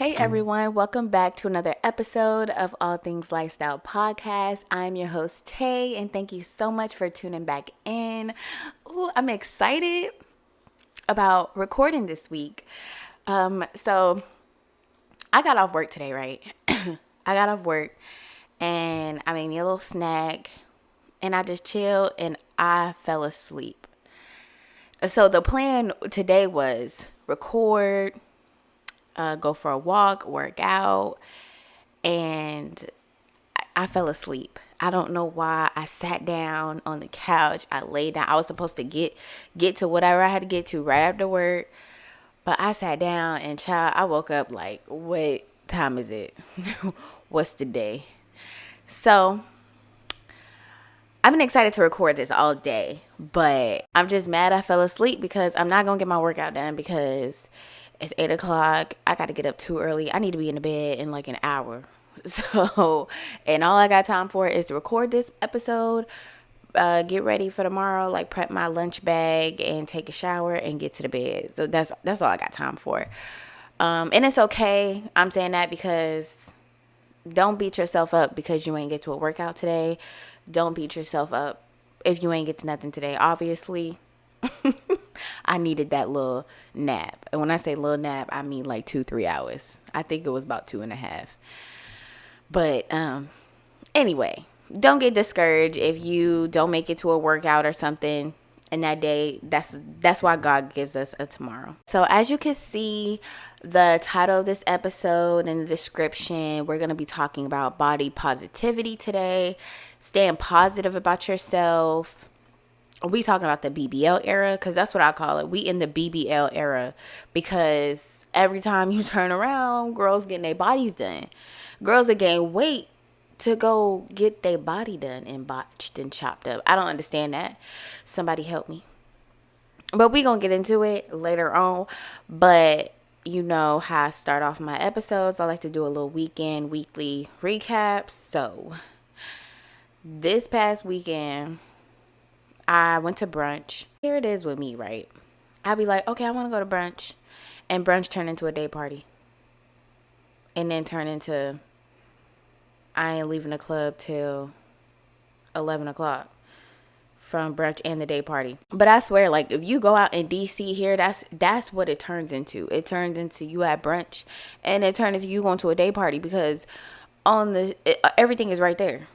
Hey everyone, welcome back to another episode of All Things Lifestyle Podcast. I'm your host Tay, and thank you so much for tuning back in. Ooh, I'm excited about recording this week. So I got off work today, right? I got off work and I made me a little snack and I just chilled and I fell asleep. So the plan today was record, go for a walk, work out, and I fell asleep. I don't know why. I sat down on the couch. I laid down. I was supposed to get to whatever I had to get to right after work, but I sat down and child, I woke up like, what time is it? What's the day? So I've been excited to record this all day, but I'm just mad I fell asleep because I'm not going to get my workout done because it's 8 o'clock. I got to get up too early. I need to be in the bed in like an hour. So, and all I got time for is to record this episode, get ready for tomorrow, like prep my lunch bag and take a shower and get to the bed. So that's all I got time for. And it's okay. I'm saying that because don't beat yourself up because you ain't get to a workout today. Don't beat yourself up if you ain't get to nothing today. Obviously, I needed that little nap. And when I say little nap, I mean like 2-3 hours. I think it was about 2.5. But anyway, don't get discouraged if you don't make it to a workout or something in that day. That's why God gives us a tomorrow. So as you can see, the title of this episode and the description, we're going to be talking about body positivity today. Staying positive about yourself. We talking about the BBL era because that's what I call it. We in the BBL era because every time you turn around, girls getting their bodies done. Girls are gaining weight to go get their body done and botched and chopped up. I don't understand that. Somebody help me. But we gonna get into it later on. But you know how I start off my episodes. I like to do a little weekly recap. So this past weekend, I went to brunch. Here it is with me, right? I'd be like, okay, I want to go to brunch. And brunch turned into a day party. And then turned into, I ain't leaving the club till 11 o'clock from brunch and the day party. But I swear, like, if you go out in DC here, that's what it turns into. It turns into you at brunch. And it turns into you going to a day party because everything is right there.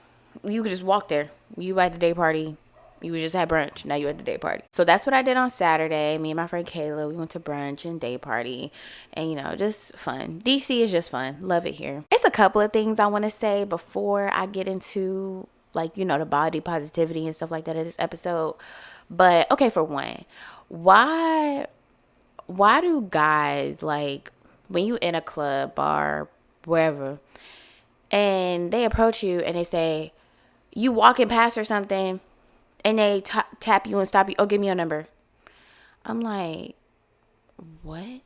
You could just walk there. You at the day party. You just had brunch. Now you at the day party. So that's what I did on Saturday. Me and my friend Kayla, we went to brunch and day party. And, just fun. DC is just fun. Love it here. It's a couple of things I want to say before I get into, the body positivity and stuff like that in this episode. But, okay, for one, why do guys, when you in a club, bar, wherever, and they approach you and they say, you walking past or something, and they tap you and stop you. Oh, give me your number. I'm like, what?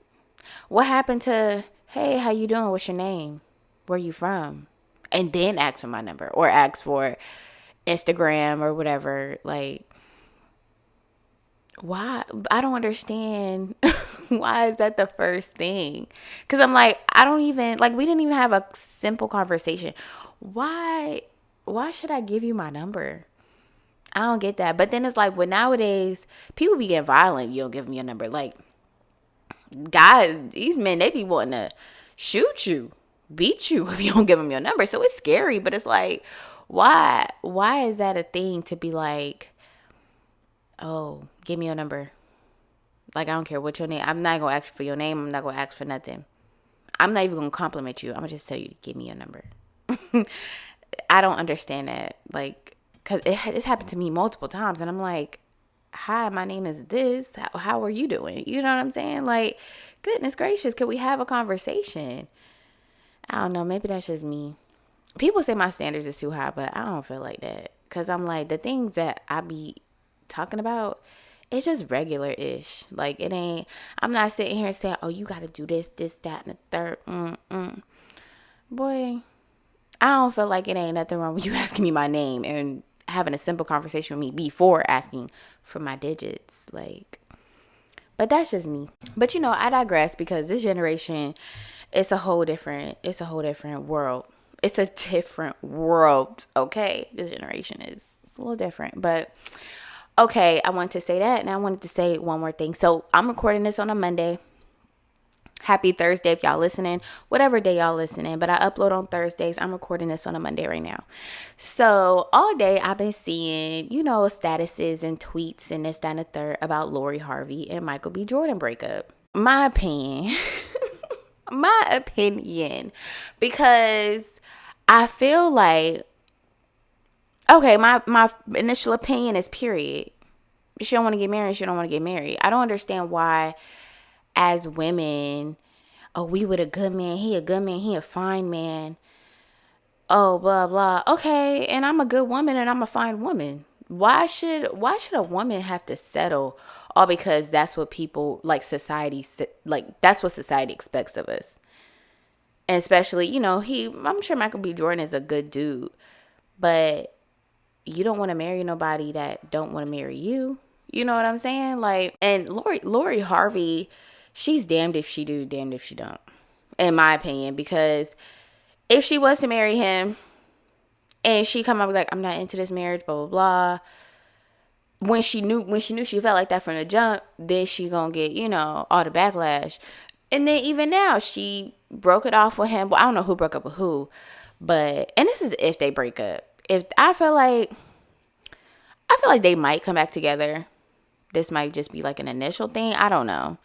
What happened to, hey, how you doing? What's your name? Where you from? And then ask for my number or ask for Instagram or whatever. Like, why? I don't understand. Why is that the first thing? Because I'm like, I don't even, we didn't even have a simple conversation. Why should I give you my number? I don't get that. But then it's like, nowadays, people be getting violent. You don't give them your number. Like, guys, these men, they be wanting to shoot you, beat you if you don't give them your number. So it's scary. But it's like, why is that a thing to be like, oh, give me your number? Like, I don't care what your name. I'm not going to ask for your name. I'm not going to ask for nothing. I'm not even going to compliment you. I'm going to just tell you to give me your number. I don't understand that. Because it's happened to me multiple times. And I'm like, hi, my name is this. How are you doing? You know what I'm saying? Like, goodness gracious, could we have a conversation? I don't know. Maybe that's just me. People say my standards is too high, but I don't feel like that. Because I'm like, the things that I be talking about, it's just regular-ish. Like, it ain't, I'm not sitting here saying, oh, you got to do this, that, and the third. Boy, I don't feel like it ain't nothing wrong with you asking me my name and having a simple conversation with me before asking for my digits. But that's just me. But I digress because this generation it's a whole different world. It's a different world, okay? This generation is a little different. But okay, I wanted to say that, and I wanted to say one more thing. So I'm recording this on a Monday. Happy Thursday if y'all listening, whatever day y'all listening, but I upload on Thursdays. I'm recording this on a Monday right now. So all day I've been seeing, statuses and tweets and this, that, and the third about Lori Harvey and Michael B. Jordan breakup. My opinion, because I feel like, okay, my initial opinion is period. She don't want to get married. She don't want to get married. I don't understand why, as women, oh, we with a good man. He a good man. He a fine man. Oh, blah, blah. Okay, and I'm a good woman and I'm a fine woman. Why should a woman have to settle all because that's what people, like, society, like, that's what society expects of us? And especially, I'm sure Michael B. Jordan is a good dude, but you don't want to marry nobody that don't want to marry you. You know what I'm saying? Like, and Lori Harvey, she's damned if she do, damned if she don't, in my opinion, because if she was to marry him and she come up like, I'm not into this marriage, blah, blah, blah. When she knew she felt like that from the jump, then she gonna get, all the backlash. And then even now, she broke it off with him. Well, I don't know who broke up with who, but, and this is if they break up. If I feel like they might come back together. This might just be like an initial thing. I don't know.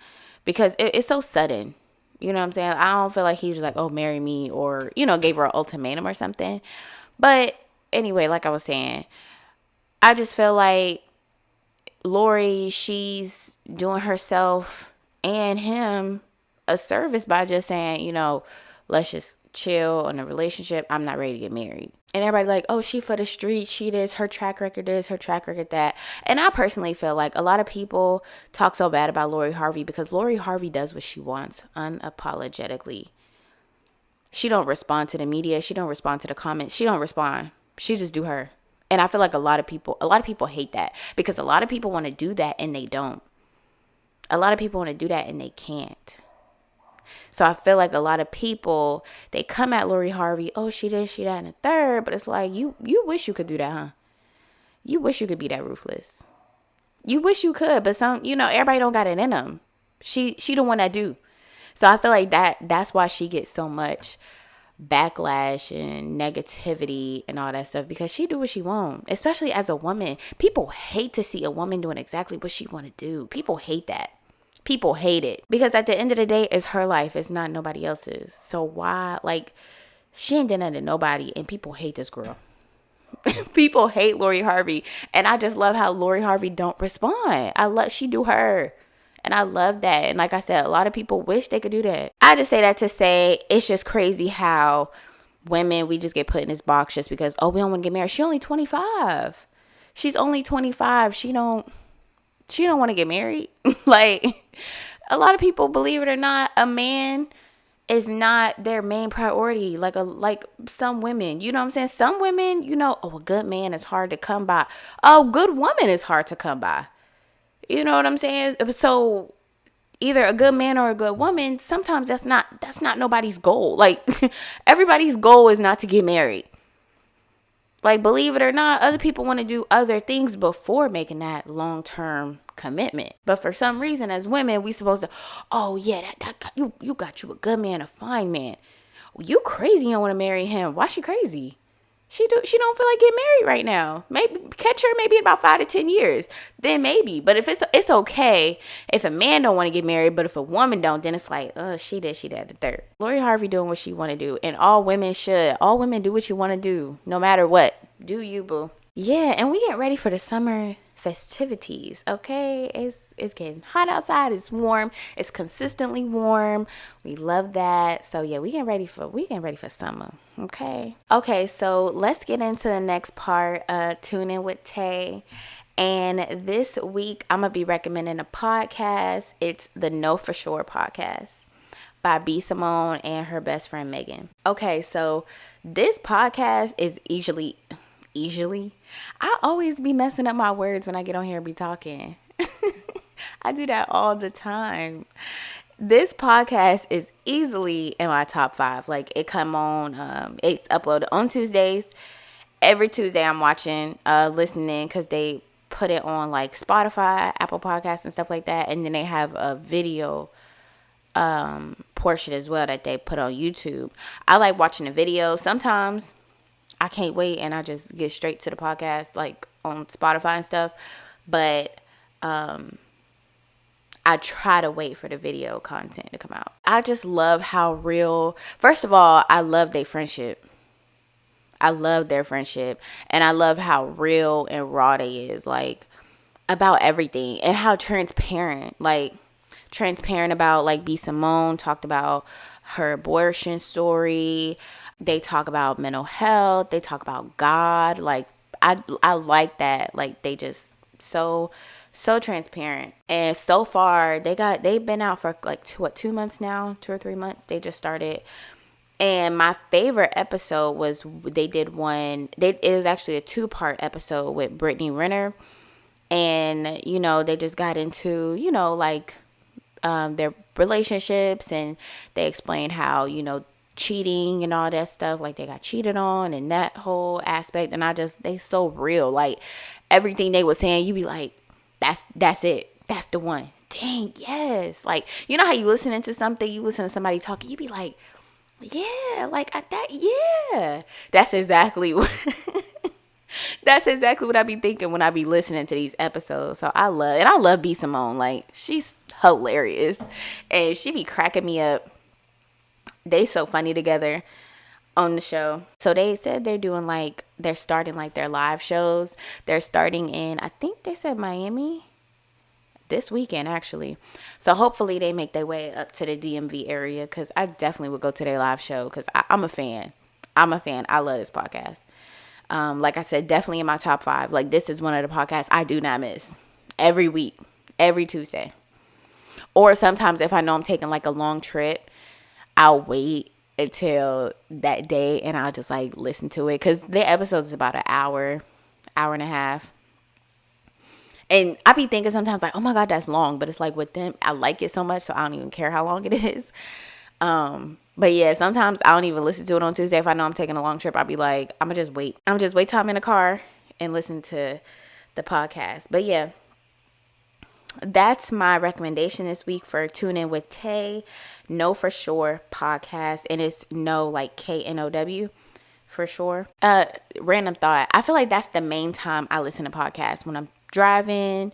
Because it's so sudden. You know what I'm saying? I don't feel like he was like, oh, marry me, or, gave her an ultimatum or something. But anyway, like I was saying, I just feel like Lori, she's doing herself and him a service by just saying, let's just chill on a relationship. I'm not ready to get married. And everybody like, oh, she for the street. She this, her track record this, her track record that. And I personally feel like a lot of people talk so bad about Lori Harvey because Lori Harvey does what she wants unapologetically. She don't respond to the media. She don't respond to the comments. She don't respond. She just do her. And I feel like a lot of people hate that because a lot of people want to do that and they don't. A lot of people want to do that and they can't. So I feel like a lot of people, they come at Lori Harvey, oh, she this, she that, and the third. But it's like, you wish you could do that, huh? You wish you could be that ruthless. You wish you could, but everybody don't got it in them. She the one that do. So I feel like that's why she gets so much backlash and negativity and all that stuff, because she do what she want, especially as a woman. People hate to see a woman doing exactly what she want to do. People hate that. People hate it because at the end of the day, it's her life. It's not nobody else's. So why, like, she ain't done nothing to nobody, and people hate this girl. People hate Lori Harvey, and I just love how Lori Harvey don't respond. She do her, and I love that. And like I said, a lot of people wish they could do that. I just say that to say it's just crazy how women, we just get put in this box just because, oh, we don't want to get married. She's only 25. She's only 25. She don't want to get married. Like, a lot of people, believe it or not, a man is not their main priority. Like some women, you know what I'm saying? Some women, oh, a good man is hard to come by. A good woman is hard to come by. You know what I'm saying? So either a good man or a good woman, sometimes that's not nobody's goal. Like, everybody's goal is not to get married. Like, believe it or not, other people want to do other things before making that long-term commitment. But for some reason, as women, we supposed to, oh yeah, you got you a good man, a fine man. You crazy, you don't want to marry him. Why she crazy? She don't feel like getting married right now. Maybe catch her maybe in about 5 to 10 years. Then maybe. But if it's okay if a man don't want to get married, but if a woman don't, then it's like, oh, she did the third. Lori Harvey doing what she want to do, and all women should. All women do what you want to do, no matter what. Do you, boo? Yeah, and we get ready for the summer festivities, okay? It's getting hot outside. It's warm. It's consistently warm. We love that. So yeah, we getting ready for summer, okay? Okay, so let's get into the next part. Tune in with Tay. And this week I'm gonna be recommending a podcast. It's the Know For Sure podcast by B. Simone and her best friend Megan. Okay, so this podcast is easily. I always be messing up my words when I get on here and be talking. I do that all the time. This podcast is easily in my top 5. Like, it come on, it's uploaded on Tuesdays. Every Tuesday I'm watching, listening, because they put it on like Spotify, Apple Podcasts, and stuff like that. And then they have a video portion as well that they put on YouTube. I like watching the video. Sometimes I can't wait and I just get straight to the podcast, like on Spotify and stuff. But I try to wait for the video content to come out. I just love how real. First of all, I love their friendship. I love their friendship, and I love how real and raw they is, like, about everything, and how transparent about, like, B. Simone talked about her abortion story. They talk about mental health. They talk about God. Like, I like that. Like, they just so transparent. And so far they've been out for like 2 months now, 2 or 3 months. They just started. And my favorite episode was they did one. It was actually a 2-part episode with Brittany Renner. And, you know, they just got into, you know, like their relationships. And they explained how, you know, cheating and all that stuff. Like, they got cheated on and that whole aspect. And they so real. Like, everything they were saying, you be like, that's it. That's the one. Dang, yes. Like, you know how you listening to something, you listen to somebody talking, you be like, yeah, like that, yeah. That's exactly what I be thinking when I be listening to these episodes. So I love B. Simone. Like, she's hilarious, and she be cracking me up. They so funny together on the show. So they said they're starting like their live shows. They're starting in, I think they said Miami this weekend, actually. So hopefully they make their way up to the DMV area, because I definitely would go to their live show, because I'm a fan. I love this podcast. Like I said, definitely in my top 5. Like, this is one of the podcasts I do not miss. Every week, every Tuesday. Or sometimes if I know I'm taking like a long trip, I'll wait until that day and I'll just like listen to it, because the episode is about an hour and a half. And I be thinking sometimes like, oh my God, that's long. But it's like, with them, I like it so much, so I don't even care how long it is. But yeah, sometimes I don't even listen to it on Tuesday. If I know I'm taking a long trip, I'll be like, I'm going to just wait. Till I'm in the car and listen to the podcast. But yeah, that's my recommendation this week for Tune In with Tay. Know for Sure podcast. And it's know like KNOW for sure. Random thought. I feel like that's the main time I listen to podcasts, when I'm driving.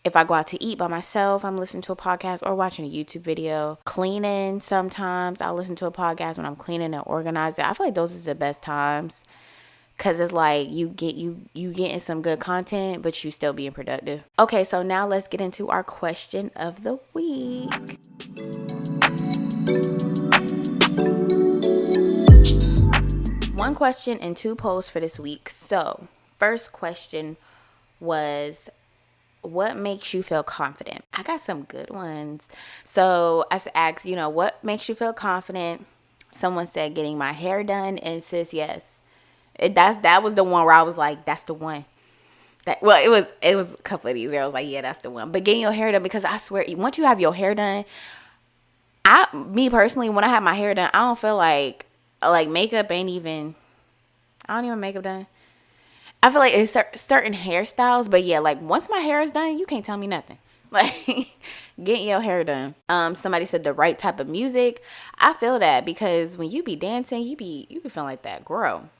If I go out to eat by myself, I'm listening to a podcast or watching a YouTube video. Cleaning, sometimes I'll listen to a podcast when I'm cleaning and organizing. I feel like those are the best times, because it's like you getting some good content, but you still being productive. Okay, so now let's get into our question of the week. One question and 2 polls for this week. So, first question was, what makes you feel confident? I got some good ones. So I asked, what makes you feel confident? Someone said getting my hair done, and sis, yes. That was the one where I was like, that's the one. It was a couple of these where I was like, yeah, that's the one. But getting your hair done, because I swear, once you have your hair done, me personally, when I have my hair done, I don't feel like makeup ain't even, I don't even makeup done. I feel like it's certain hairstyles, but yeah, like once my hair is done, you can't tell me nothing. Like, getting your hair done. Somebody said the right type of music. I feel that, because when you be dancing, you be feeling like that, girl.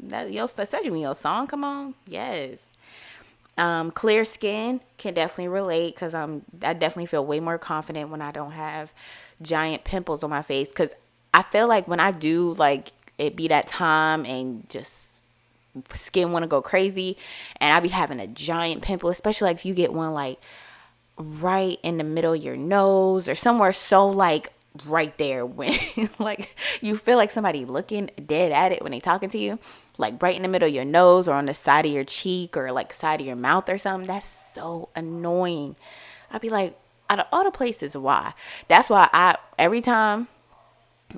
Especially when your song come on. Yes. Clear skin, can definitely relate, because I definitely feel way more confident when I don't have giant pimples on my face, because I feel like when I do, like, it be that time and just skin want to go crazy, and I be having a giant pimple, especially like if you get one like right in the middle of your nose or somewhere, so like right there, when like you feel like somebody looking dead at it when they talking to you, like right in the middle of your nose or on the side of your cheek or like side of your mouth or something. That's so annoying. I'd be like, out of all the places, why? That's why every time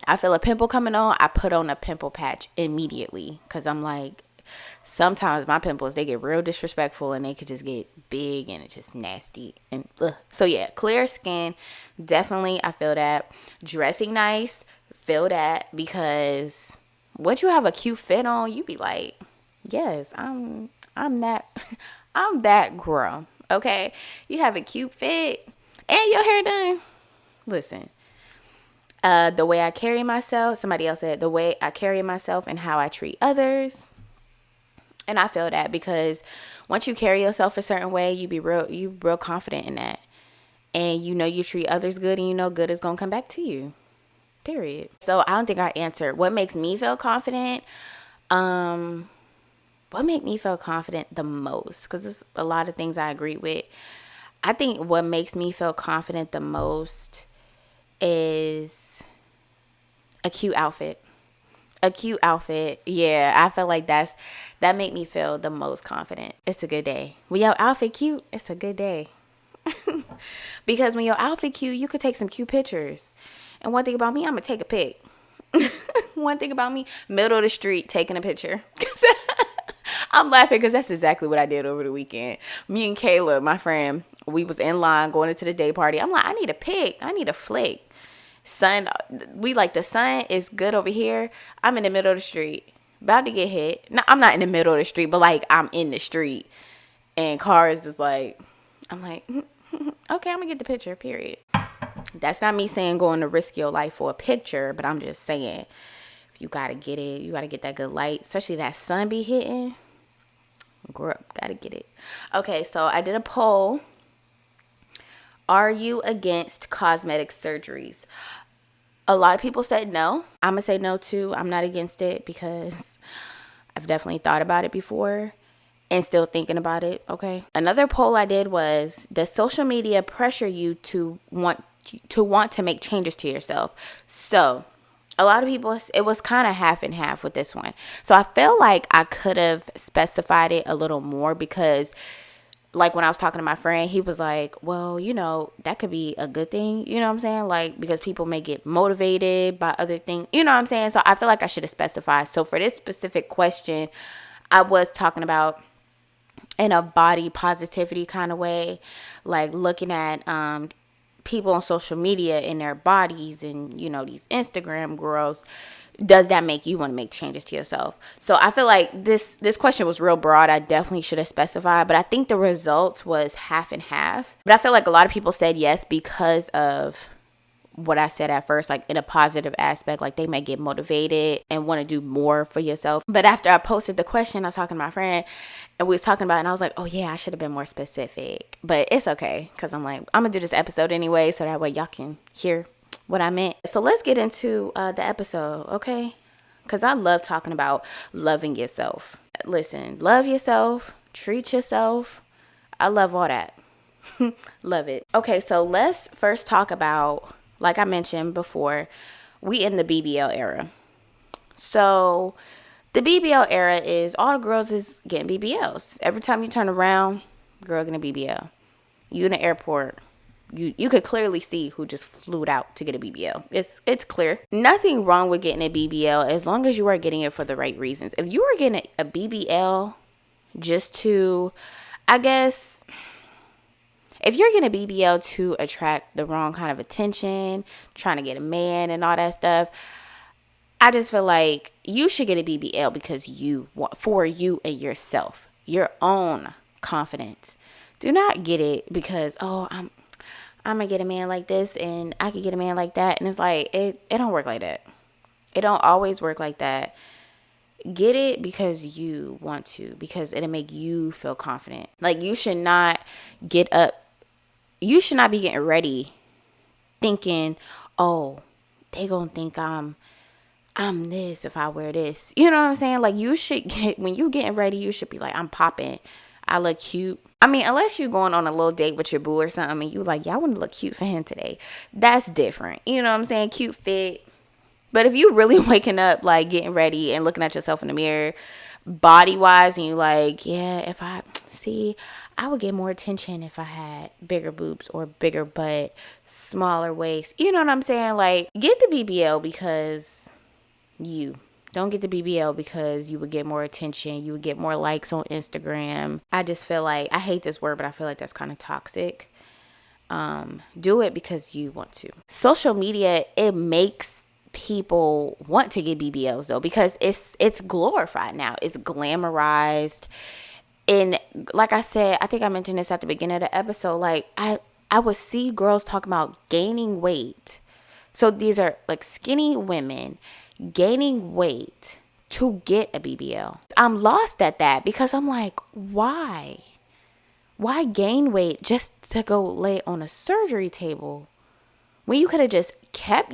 I feel a pimple coming on, I put on a pimple patch immediately, because I'm like, sometimes my pimples, they get real disrespectful and they could just get big and it's just nasty. And so yeah, clear skin, definitely I feel that. Dressing nice, feel that, because once you have a cute fit on, you be like, yes, I'm that I'm that girl. Okay, you have a cute fit and your hair done. Listen, the way I carry myself, somebody else said, the way I carry myself and how I treat others. And I feel that, because once you carry yourself a certain way, you real confident in that. And you know you treat others good, and you know good is going to come back to you. Period. So I don't think I answered what makes me feel confident. What make me feel confident the most? Because there's a lot of things I agree with. I think what makes me feel confident the most is a cute outfit. A cute outfit. Yeah, I feel like that make me feel the most confident. It's a good day. When your outfit cute, it's a good day. Because when your outfit cute, you could take some cute pictures. And one thing about me, I'm going to take a pic. One thing about me, middle of the street, taking a picture. I'm laughing because that's exactly what I did over the weekend. Me and Kayla, my friend, we was in line going into the day party. I'm like, I need a pic. I need a flick. Sun, the sun is good over here. I'm in the middle of the street, about to get hit. No, I'm not in the middle of the street, but like I'm in the street. And cars is like, I'm like, okay, I'm going to get the picture, period. That's not me saying going to risk your life for a picture, but I'm just saying, if you got to get it, you got to get that good light, especially that sun be hitting. Grow up, got to get it. Okay, so I did a poll. Are you against cosmetic surgeries? A lot of people said no. I'm going to say no too. I'm not against it because I've definitely thought about it before and still thinking about it. Okay. Another poll I did was, does social media pressure you to want to make changes to yourself? So a lot of people, it was kind of half and half with this one. So I feel like I could have specified it a little more, because like when I was talking to my friend, he was like, well, you know, that could be a good thing. You know what I'm saying? Like, because people may get motivated by other things. You know what I'm saying? So I feel like I should have specified. So for this specific question, I was talking about in a body positivity kind of way, like looking at people on social media in their bodies and, you know, these Instagram girls. Does that make you want to make changes to yourself? So I feel like this question was real broad. I definitely should have specified, but I think the results was half and half. But I feel like a lot of people said yes because of what I said at first, like in a positive aspect, like they may get motivated and want to do more for yourself. But after I posted the question, I was talking to my friend and we was talking about it, and I was like, oh yeah, I should have been more specific, but it's okay. Cause I'm like, I'm gonna do this episode anyway, so that way y'all can hear what I meant. So let's get into the episode, okay? Because I love talking about loving yourself. Listen, love yourself, treat yourself. I love all that. Love it. Okay, so let's first talk about, like I mentioned before, we in the BBL era. So the BBL era is all the girls is getting BBLs. Every time you turn around, girl getting a BBL. You in the airport, you could clearly see who just flew out to get a BBL. It's clear. Nothing wrong with getting a BBL as long as you are getting it for the right reasons. If you are getting a BBL just to, I guess, if you're getting a BBL to attract the wrong kind of attention, trying to get a man and all that stuff, I just feel like you should get a BBL because you want, for you and yourself, your own confidence. Do not get it because, oh, I'm gonna get a man like this and I could get a man like that. And it's like, it don't work like that. It don't always work like that. Get it because you want to, because it'll make you feel confident. Like, you should not get up. You should not be getting ready thinking, oh, they gonna think I'm this if I wear this. You know what I'm saying? Like, you should get, when you getting ready, you should be like, I'm popping. I look cute. I mean, unless you're going on a little date with your boo or something and you like, yeah, I want to look cute for him today. That's different. You know what I'm saying? Cute fit. But if you really waking up, like getting ready and looking at yourself in the mirror, body wise, and you like, yeah, if I see, I would get more attention if I had bigger boobs or bigger butt, smaller waist. You know what I'm saying? Like, get the BBL because you Don't get the BBL because you would get more attention. You would get more likes on Instagram. I just feel like, I hate this word, but I feel like that's kind of toxic. Do it because you want to. Social media, it makes people want to get BBLs though, because it's glorified now. It's glamorized. And like I said, I think I mentioned this at the beginning of the episode, like I would see girls talk about gaining weight. So these are like skinny women gaining weight to get a BBL. I'm lost at that because I'm like, why? Why gain weight just to go lay on a surgery table when you could have just kept,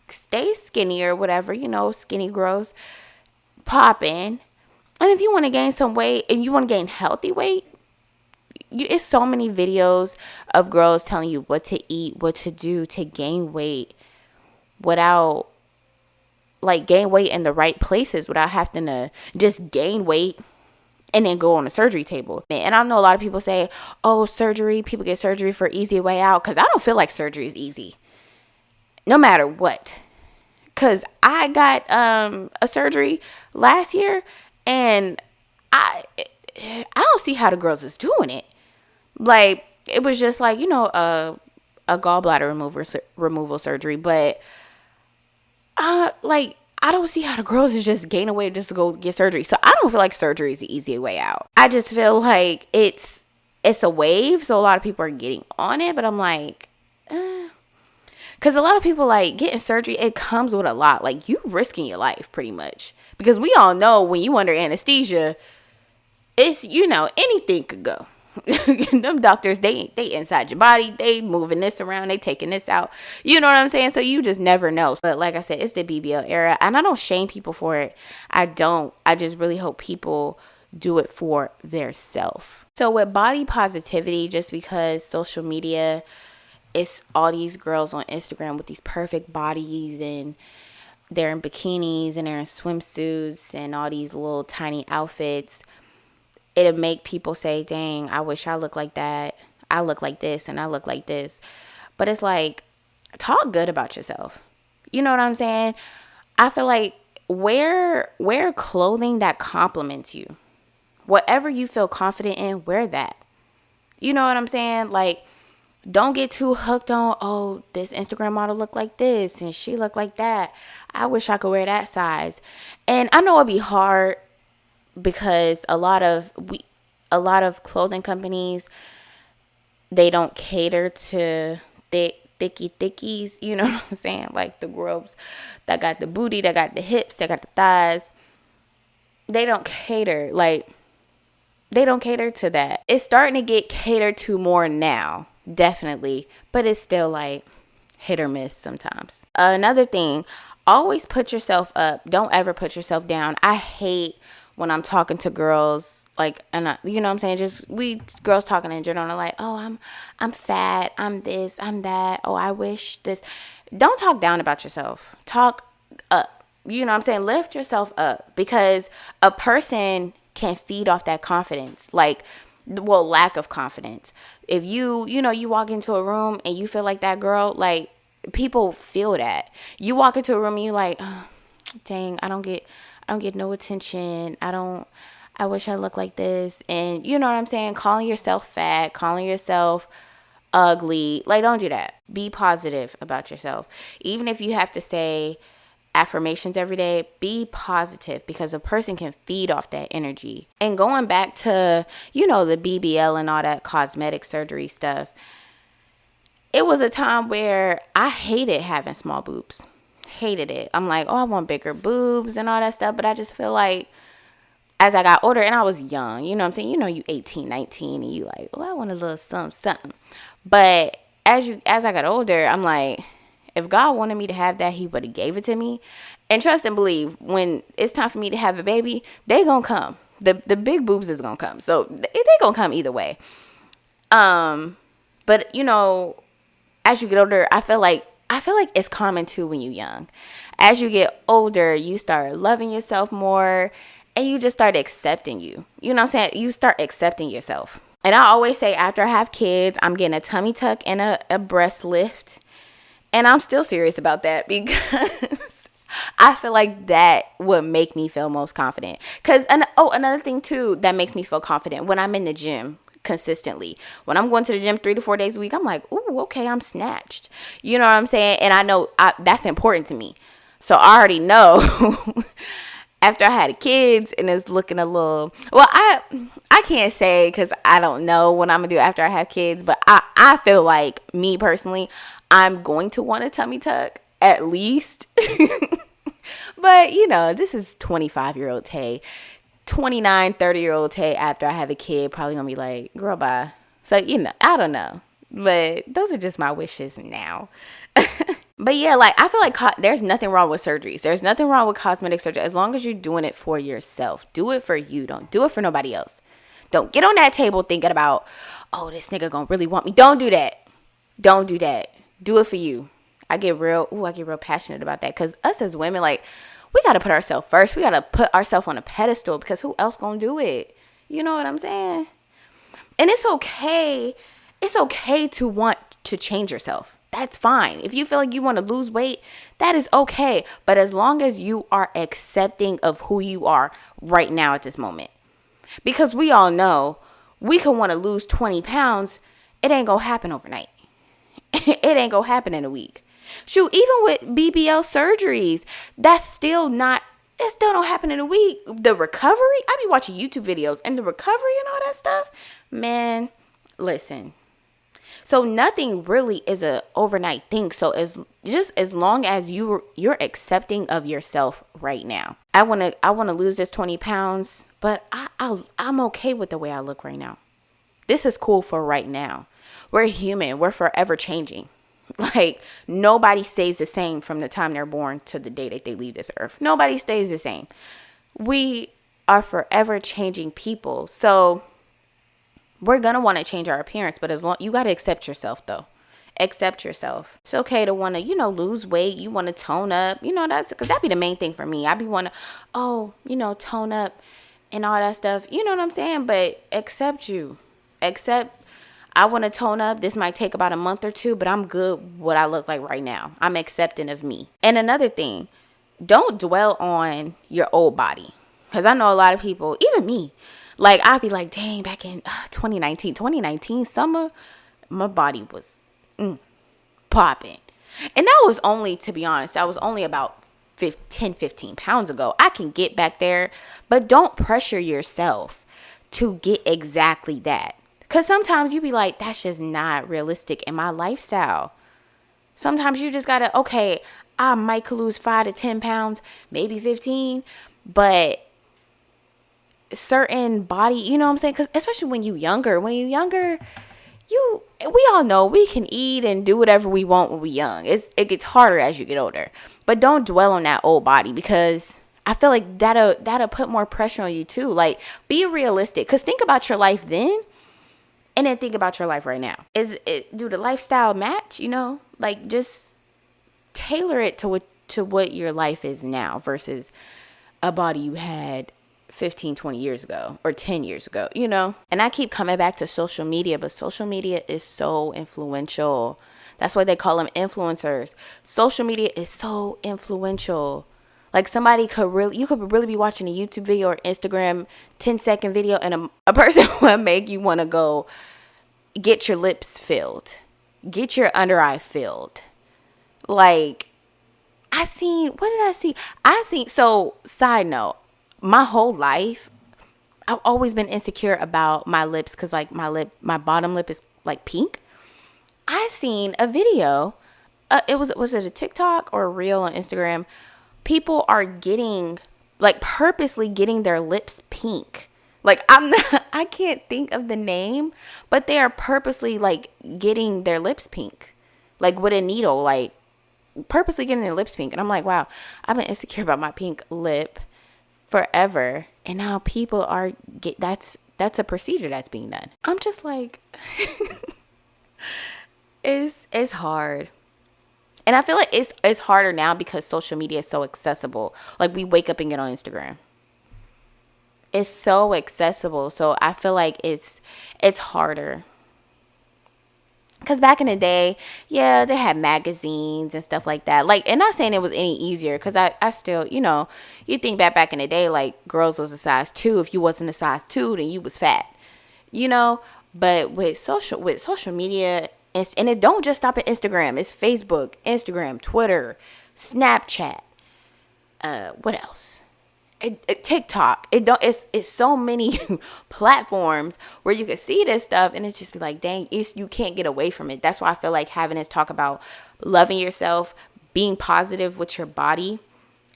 stay skinny or whatever, skinny girls popping. And if you want to gain some weight and you want to gain healthy weight, it's so many videos of girls telling you what to eat, what to do to gain weight without, like, gain weight in the right places without having to just gain weight and then go on a surgery table. And I know a lot of people say, oh, people get surgery for easy way out. Because I don't feel like surgery is easy. No matter what. Because I got a surgery last year. And I don't see how the girls is doing it. Like, it was just like, a gallbladder removal surgery. But, I don't see how the girls is just gaining weight just to go get surgery. So I don't feel like surgery is the easy way out. I just feel like it's a wave. So a lot of people are getting on it. But I'm like, because a lot of people, like, getting surgery, it comes with a lot. Like, you risking your life pretty much. Because we all know when you under anesthesia, it's, anything could go. Them doctors, they inside your body, they moving this around, they taking this out, you know what I'm saying? So you just never know. But like I said, it's the BBL era, and I don't shame people for it. I just really hope people do it for their self. So with body positivity, just because social media, it's all these girls on Instagram with these perfect bodies, and they're in bikinis and they're in swimsuits and all these little tiny outfits. It'll make people say, dang, I wish I looked like that. I look like this and I look like this. But it's like, talk good about yourself. You know what I'm saying? I feel like wear clothing that compliments you. Whatever you feel confident in, wear that. You know what I'm saying? Like, don't get too hooked on, oh, this Instagram model look like this and she look like that. I wish I could wear that size. And I know it'd be hard, because a lot of clothing companies, they don't cater to thickies, you know what I'm saying? Like the girls that got the booty, that got the hips, that got the thighs. They don't cater to that. It's starting to get catered to more now, definitely, but it's still like hit or miss sometimes. Another thing, always put yourself up. Don't ever put yourself down. I hate when I'm talking to girls, like, and you know what I'm saying? Just girls talking in general, are like, oh, I'm fat, I'm this, I'm that. Oh, I wish this. Don't talk down about yourself. Talk up. You know what I'm saying? Lift yourself up, because a person can feed off that confidence, lack of confidence. If you walk into a room and you feel like that girl, like, people feel that. You walk into a room and you like, oh, dang, I don't get no attention. I wish I looked like this. And you know what I'm saying? Calling yourself fat, calling yourself ugly. Like, don't do that. Be positive about yourself. Even if you have to say affirmations every day, be positive, because a person can feed off that energy. And going back to, the BBL and all that cosmetic surgery stuff, it was a time where I hated having small boobs. Hated it. I'm like, oh, I want bigger boobs and all that stuff. But I just feel like as I got older, and I was young, you know what I'm saying? You 18, 19, and you like, oh, I want a little something. But as I got older, I'm like, if God wanted me to have that, he would have gave it to me. And trust and believe, when it's time for me to have a baby, they gonna come. The big boobs is gonna come. So they gonna come either way. But as you get older, I feel like it's common too when you're young. As you get older, you start loving yourself more, and you just start accepting you. You know what I'm saying? You start accepting yourself. And I always say, after I have kids, I'm getting a tummy tuck and a breast lift. And I'm still serious about that, because I feel like that would make me feel most confident. Because, another thing too that makes me feel confident when I'm in the gym consistently. When I'm going to the gym 3 to 4 days a week, I'm like, ooh, okay, I'm snatched. You know what I'm saying? And I know that's important to me. So I already know after I had kids and it's looking a little, well, I can't say because I don't know what I'm going to do after I have kids. But I feel like, me personally, I'm going to want a tummy tuck at least. But, this is 25-year-old Tay. 29, 30-year-old Tay after I have a kid probably going to be like, girl, bye. So, I don't know. But those are just my wishes now. But yeah, like, I feel like there's nothing wrong with surgeries. There's nothing wrong with cosmetic surgery as long as you're doing it for yourself. Do it for you. Don't do it for nobody else. Don't get on that table thinking about, oh, this nigga gonna really want me. Don't do that. Don't do that. Do it for you. I get real passionate about that because us as women, like, we got to put ourselves first. We got to put ourselves on a pedestal because who else gonna do it? You know what I'm saying? And it's okay. It's okay to want to change yourself. That's fine. If you feel like you want to lose weight, that is okay. But as long as you are accepting of who you are right now at this moment. Because we all know we can want to lose 20 pounds. It ain't going to happen overnight. It ain't going to happen in a week. Shoot, even with BBL surgeries, that's still not, it still don't happen in a week. The recovery, I be watching YouTube videos and the recovery and all that stuff. Man, listen. So nothing really is a overnight thing. So as long as you're accepting of yourself right now. I want to lose this 20 pounds, but I'm okay with the way I look right now. This is cool for right now. We're human. We're forever changing. Like, nobody stays the same from the time they're born to the day that they leave this earth. Nobody stays the same. We are forever changing people. So we're going to want to change our appearance, but as long, you got to accept yourself though. Accept yourself. It's okay to want to, lose weight. You want to tone up, because that'd be the main thing for me. I'd be want to, tone up and all that stuff. You know what I'm saying? But accept you. I want to tone up. This might take about a month or two, but I'm good what I look like right now. I'm accepting of me. And another thing, don't dwell on your old body. Because I know a lot of people, even me, like, I'd be like, dang, back in 2019 summer, my body was popping. And that was only, to be honest, that was only about 10, 15 pounds ago. I can get back there, but don't pressure yourself to get exactly that. Because sometimes you be like, that's just not realistic in my lifestyle. Sometimes you just got to, okay, I might lose 5 to 10 pounds, maybe 15, but certain body, you know what I'm saying? Because especially when you're younger, we all know we can eat and do whatever we want when we're young. It gets harder as you get older. But don't dwell on that old body because I feel like that'll put more pressure on you too. Like, be realistic. Because think about your life then. And then think about your life right now. Do the lifestyle match, Like, just tailor it to what your life is now versus a body you had 15, 20 years ago or 10 years ago, And I keep coming back to social media, but social media is so influential. That's why they call them influencers. Social media is so influential. Like, you could really be watching a YouTube video or Instagram 10-second video and a person will make you want to go get your lips filled, get your under eye filled. Like, what did I see? So side note, my whole life, I've always been insecure about my lips because, like, my bottom lip is like pink. I seen a video. Was it a TikTok or a reel on Instagram? People are purposely getting their lips pink. Like, I can't think of the name, but they are purposely, like, getting their lips pink. Like, with a needle, like, purposely getting their lips pink. And I'm like, wow, I've been insecure about my pink lip forever. And now people that's a procedure that's being done. I'm just like, it's hard. And I feel like it's harder now because social media is so accessible. Like, we wake up and get on Instagram. It's so accessible. So I feel like it's harder. Because back in the day, yeah, they had magazines and stuff like that. Like, and not saying it was any easier, because I still, you think back in the day, like, girls was a size 2. If you wasn't a size 2, then you was fat, you know? But with social media, and it don't just stop at Instagram. It's Facebook, Instagram, Twitter, Snapchat. What else? TikTok. It's so many platforms where you can see this stuff, and it's just be like, dang, you can't get away from it. That's why I feel like having this talk about loving yourself, being positive with your body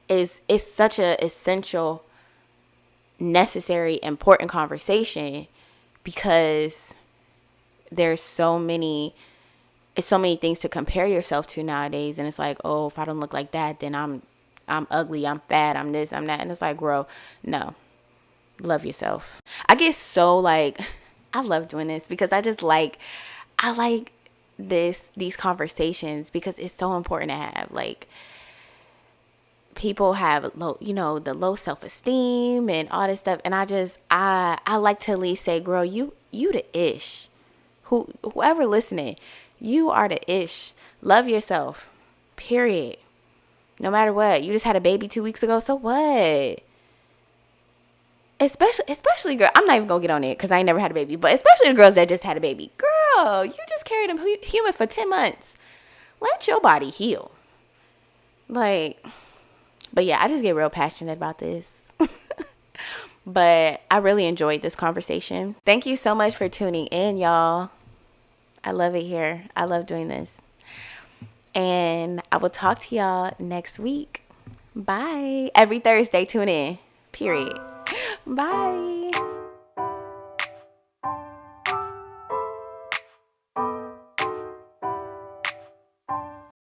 is such a essential, necessary, important conversation, because there's so many things to compare yourself to nowadays. And it's like, oh, if I don't look like that, then I'm ugly, I'm fat, I'm this, I'm that. And it's like, bro, no, love yourself. I get so like, I love doing this because I like these conversations, because it's so important to have. Like, people have the low self-esteem and all this stuff. And I like to at least say, girl, you the ish. Whoever listening, you are the ish. Love yourself, period. No matter what. You just had a baby 2 weeks ago, so what? Especially girl, I'm not even gonna get on it because I ain't never had a baby, but especially the girls that just had a baby. Girl, you just carried a human for 10 months. Let your body heal. Like, but yeah, I just get real passionate about this. But I really enjoyed this conversation. Thank you so much for tuning in, y'all. I love it here. I love doing this. And I will talk to y'all next week. Bye. Every Thursday, tune in. Period. Bye.